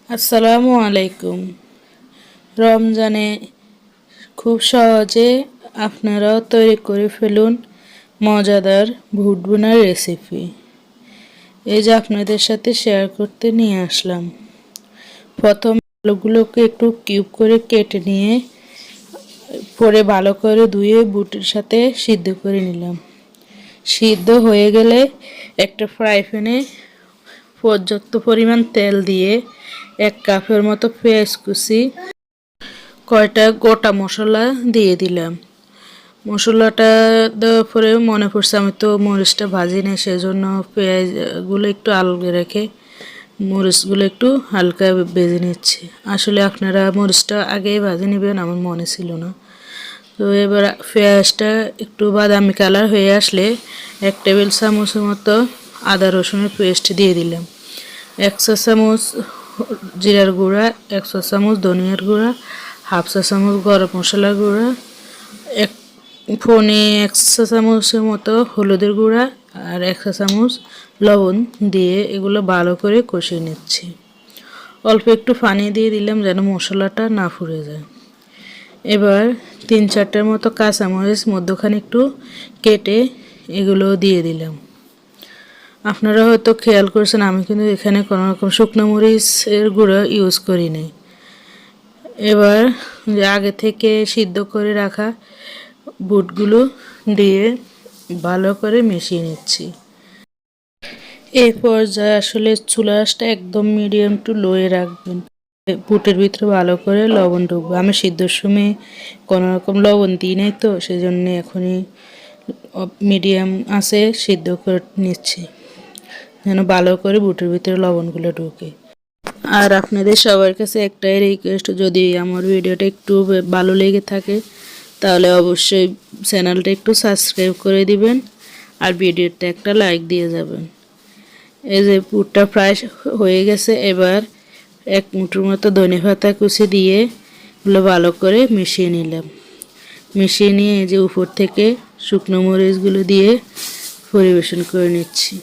আসসালামু আলাইকুম। রমজানে খুব সহজে আপনারাও তৈরি করে ফেলুন মজাদার বুট ভুনার রেসিপি। এই যে আপনাদের সাথে শেয়ার করতে নিয়ে আসলাম। প্রথম আলুগুলোকে একটু কিউব করে কেটে নিয়ে পরে ভালো করে ধুয়ে বুটের সাথে সিদ্ধ করে নিলাম। সিদ্ধ হয়ে গেলে একটা ফ্রাই প্যানে পর্যাপ্ত পরিমাণ তেল দিয়ে 1 কাপের মতো পেঁয়াজ কুচি, কয়টা গোটা মশলা দিয়ে দিলাম। মশলাটা দেওয়ার পরে মনে পড়ছে আমি তো মরিচটা ভাজি না, সেজন্য পেঁয়াজগুলো একটু আলগে রেখে মরিচগুলো একটু হালকা ভেজে নিচ্ছি। আসলে আপনারা মরিচটা আগেই ভাজে নেবেন, আমার মনে ছিল না। তো এবার পেঁয়াজটা একটু বাদামি কালার হয়ে আসলে 1 টেবিল চামচের মতো আদা রসুনের পেস্ট দিয়ে দিলাম। 1 চা চামচ জিরার গুঁড়া, 1 চা চামচ ধনিয়ার গুঁড়া, 1/2 চা চামচ গরম মশলার গুঁড়া, 1 চা চামচের মতো হলুদের গুঁড়া আর 1 চা চামচ লবণ দিয়ে এগুলো ভালো করে কষিয়ে নিচ্ছি। অল্প একটু পানি দিয়ে দিলাম যেন মশলাটা না পুড়ে যায়। এবার 3-4টার মতো কাঁচামরিচ মধ্যখানে একটু কেটে এগুলো দিয়ে দিলাম। আপনারা হয়তো খেয়াল করছেন আমি কিন্তু এখানে কোনো রকম শুকনো মরিচের গুঁড়ো ইউজ করি নাই। এবার যে আগে থেকে সিদ্ধ করে রাখা বুটগুলো দিয়ে ভালো করে মিশিয়ে নিচ্ছি। এই পর্যায়ে আসলে চুলাটা একদম মিডিয়াম টু লোয়ে রাখবেন। বুটের ভিতরে ভালো করে লবণ ঢুকবে। আমি সিদ্ধর সময় কোনো রকম লবণ দিই নাই, তো সেজন্য এখনই মিডিয়াম আছে সিদ্ধ করে নিচ্ছি যেন ভালো করে বুটের ভিতরে লবণগুলো ঢুকে। আর আপনাদের সবার কাছে একটাই রিকোয়েস্ট, যদি আমার ভিডিওটা একটু ভালো লেগে থাকে তাহলে অবশ্যই চ্যানেলটা একটু সাবস্ক্রাইব করে দিবেন আর ভিডিওটা একটা লাইক দিয়ে যাবেন। এই যে বুটটা প্রায় হয়ে গেছে। এবার 1 মুঠোর মতো ধনেপাতা কুচি দিয়ে এগুলো ভালো করে মিশিয়ে নিলাম। মিশিয়ে নিয়ে এই যে উপর থেকে শুকনো মরিচগুলো দিয়ে পরিবেশন করে নিচ্ছি।